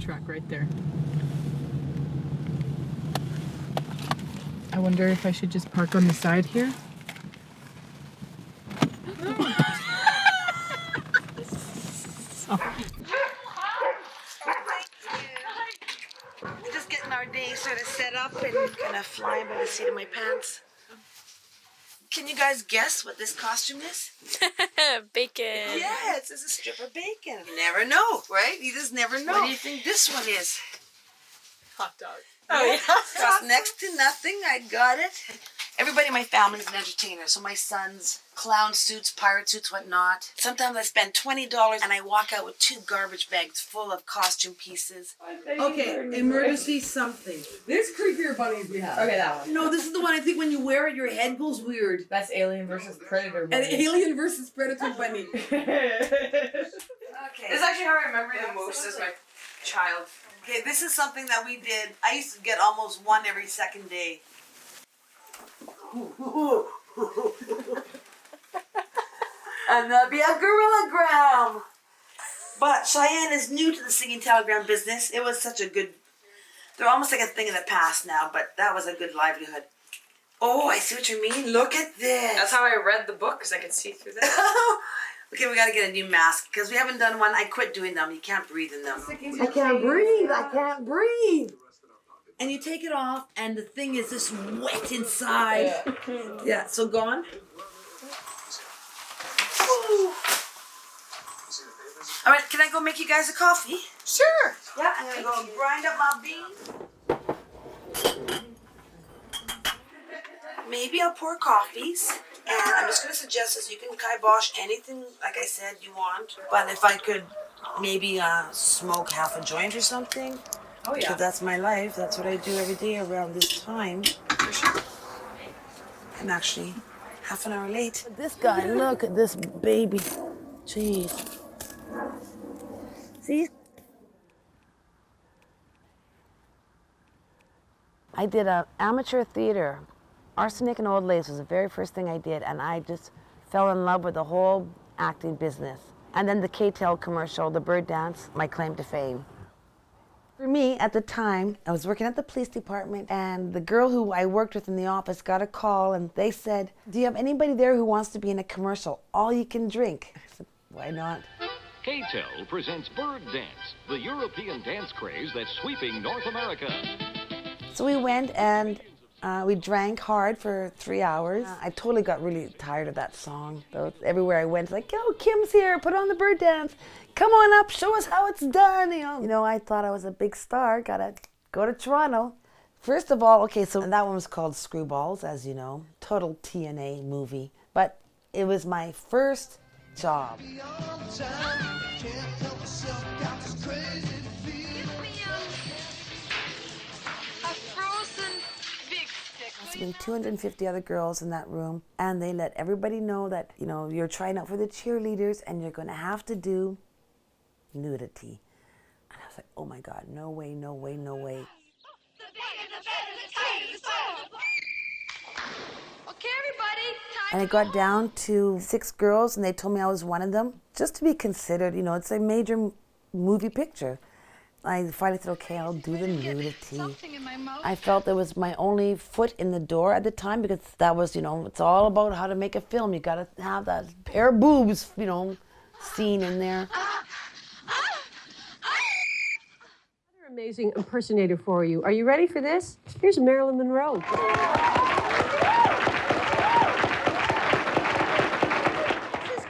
truck right there. I wonder if I should just park on the side here. Just getting our day sort of set up and kind of flying by the seat of my pants. Can you guys guess what this costume is? Bacon. Yes, it's a strip of bacon. You never know, right? You just never know. What do you think this one is? Hot dog. Oh, yeah. Cost next to nothing. I got it. Everybody in my family is an entertainer. So my son's clown suits, pirate suits, whatnot. Sometimes I spend $20 and I walk out with 2 garbage bags full of costume pieces. Okay, emergency something. There's creepier bunnies we have. Okay, that one. No, this is the one I think when you wear it, your head goes weird. That's Alien versus Predator bunny. An alien versus predator bunny. Okay. This is actually how I remember the most as my child. Okay, this is something that we did. I used to get almost one every second day. And there'll be a gorillagram. But Cheyenne is new to the singing telegram business. It was such a good... They're almost like a thing in the past now, but that was a good livelihood. Oh, I see what you mean. Look at this. That's how I read the book, because I could see through that. Okay, we got to get a new mask, because we haven't done one. I quit doing them. You can't breathe in them. I can't breathe. I can't breathe. And you take it off, and the thing is just wet inside. Yeah, so go on. Ooh. All right, can I go make you guys a coffee? Sure. Yeah, I'm going to go grind up my beans. Maybe I'll pour coffees. And I'm just going to suggest this. You can kibosh anything, like I said, you want. But if I could maybe smoke half a joint or something. Oh, yeah. Because that's my life. That's what I do every day around this time. For sure. I'm actually half an hour late. This guy, look at this baby. Jeez. See? I did an amateur theater. Arsenic and Old Lace was the very first thing I did, and I just fell in love with the whole acting business. And then the K-Tel commercial, the bird dance, my claim to fame. For me, at the time, I was working at the police department, and the girl who I worked with in the office got a call, and they said, "Do you have anybody there who wants to be in a commercial? All you can drink." I said, "Why not?" K-Tel presents Bird Dance, the European dance craze that's sweeping North America. So we went and we drank hard for 3 hours. I totally got really tired of that song. So everywhere I went, like, "Oh, Kim's here, put on the bird dance. Come on up, show us how it's done." You know, I thought I was a big star, gotta go to Toronto. First of all, okay, so that one was called Screwballs, as you know. Total TNA movie. But it was my first job. Been 250 other girls in that room, and they let everybody know that, you know, you're trying out for the cheerleaders and you're going to have to do nudity. And I was like, oh my God, no way, no way, no way. Okay, everybody. And it got down to 6 girls, and they told me I was one of them. Just to be considered, you know, it's a major movie picture. I finally said, okay, I'll do the nudity. I felt it was my only foot in the door at the time, because that was, you know, it's all about how to make a film. You got to have that pair of boobs, you know, scene in there. Another amazing impersonator for you. Are you ready for this? Here's Marilyn Monroe.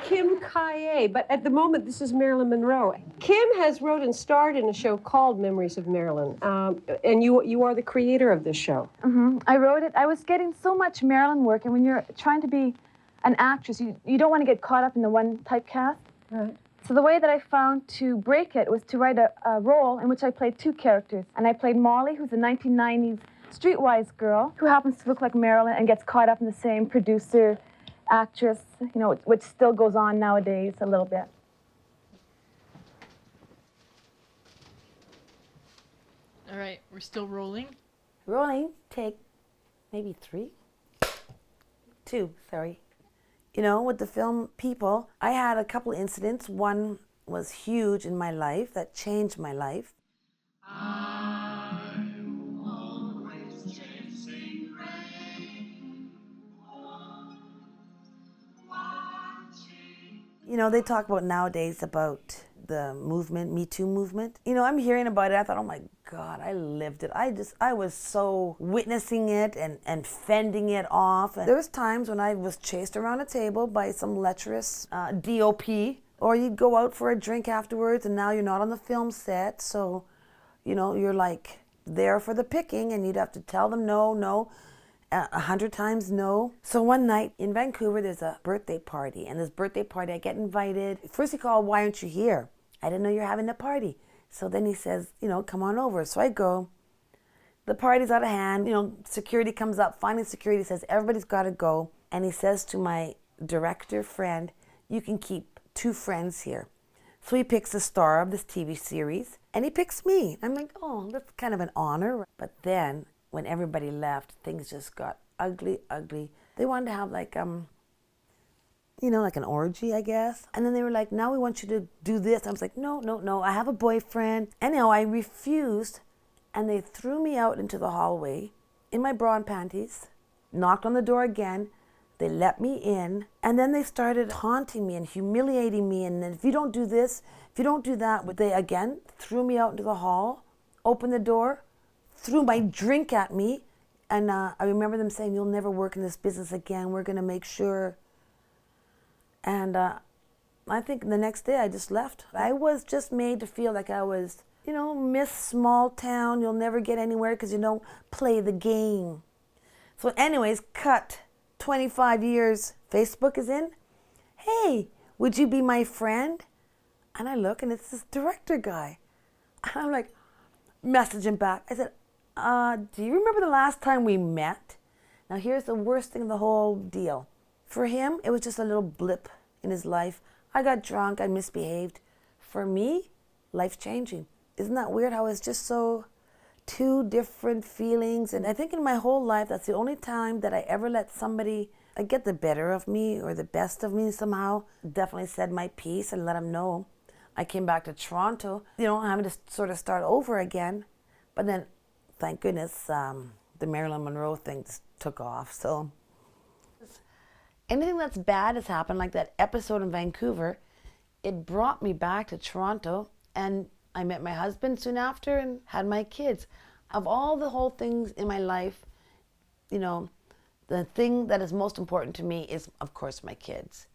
Kim Cayer, but at the moment this is Marilyn Monroe. Kim has wrote and starred in a show called Memories of Marilyn, and you are the creator of this show. Mm-hmm. I wrote it. I was getting so much Marilyn work, and when you're trying to be an actress, you don't want to get caught up in the one typecast. Right. So the way that I found to break it was to write a role in which I played 2 characters. And I played Molly, who's a 1990s streetwise girl who happens to look like Marilyn and gets caught up in the same producer, actress, you know, which still goes on nowadays a little bit. All right, we're still rolling. Rolling, take maybe 3? 2, sorry. You know, with the film People, I had a couple incidents. One was huge in my life that changed my life. You know, they talk about nowadays about the movement, Me Too movement. You know, I'm hearing about it. I thought, oh my God, I lived it. I was so witnessing it and fending it off. And there was times when I was chased around a table by some lecherous DOP, or you'd go out for a drink afterwards and now you're not on the film set. So, you know, you're like there for the picking and you'd have to tell them no, 100 times no. So one night in Vancouver, there's a birthday party. And this birthday party, I get invited. First he called, why aren't you here? I didn't know you're having a party. So then he says, you know, come on over. So I go. The party's out of hand. You know, security comes up. Finally, security says, everybody's got to go. And he says to my director friend, you can keep 2 friends here. So he picks the star of this TV series. And he picks me. I'm like, oh, that's kind of an honor. But then when everybody left, things just got ugly. They wanted to have like, you know, like an orgy, I guess. And then they were like, now we want you to do this. I was like, no, I have a boyfriend. Anyhow, I refused. And they threw me out into the hallway in my bra and panties, knocked on the door again. They let me in. And then they started taunting me and humiliating me. And then if you don't do this, if you don't do that, they again threw me out into the hall, opened the door, threw my drink at me, and I remember them saying, you'll never work in this business again. We're going to make sure. And I think the next day I just left. I was just made to feel like I was, you know, Miss Small Town. You'll never get anywhere because you don't play the game. So anyways, cut 25 years. Facebook is in. Hey, would you be my friend? And I look and it's this director guy. And I'm like, messaging back. I said, do you remember the last time we met? Now here's the worst thing of the whole deal. For him, it was just a little blip in his life. I got drunk, I misbehaved. For me, life's changing. Isn't that weird how it's just so 2 different feelings? And I think in my whole life, that's the only time that I ever let somebody get the better of me or the best of me somehow. Definitely said my piece and let them know. I came back to Toronto, you know, having to sort of start over again. But then, thank goodness, the Marilyn Monroe thing just took off. So anything that's bad has happened, like that episode in Vancouver, it brought me back to Toronto, and I met my husband soon after and had my kids. Of all the whole things in my life, you know, the thing that is most important to me is, of course, my kids.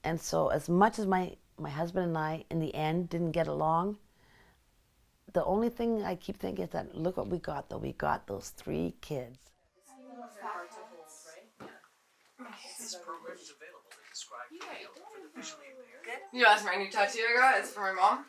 And so as much as my husband and I, in the end, didn't get along, the only thing I keep thinking is that, look what we got, though. We got those 3 kids. This program is available to describe for the visually impaired. You asked my new tattoo I got. It's for my mom.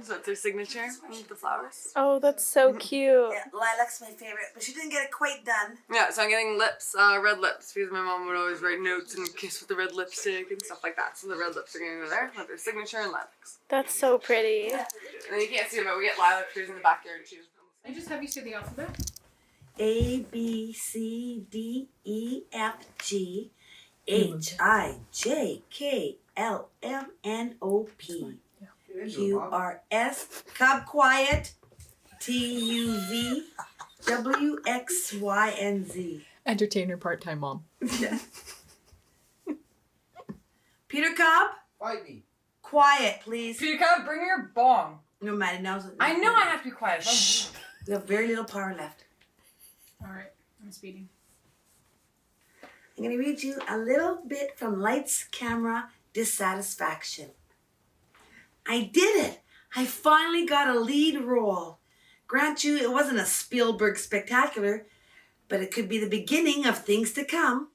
So it's her signature with the flowers. Oh, that's so cute. Yeah, lilac's my favorite, but she didn't get it quite done. Yeah, so I'm getting lips, red lips, because my mom would always write notes and kiss with the red lipstick and stuff like that. So the red lips are going to go there with their signature and lilacs. That's so pretty. And then you can't see it, but we get lilac trees in the backyard too. I just have you say the alphabet. A, B, C, D, E, F, G, H, I, J, K, L, M, N, O, P, Q, R, S, Cub Quiet, T, U, V, W, X, Y, and Z. Entertainer, part-time mom. Peter Cobb? Fight me. Quiet, please. Peter Cobb, bring your bong. No, Maddie, now. I know I have to be quiet. Shh. We have very little power left. All right, I'm speeding. I'm going to read you a little bit from Lights, Camera, Dissatisfaction. I did it! I finally got a lead role. Grant you, it wasn't a Spielberg spectacular, but it could be the beginning of things to come.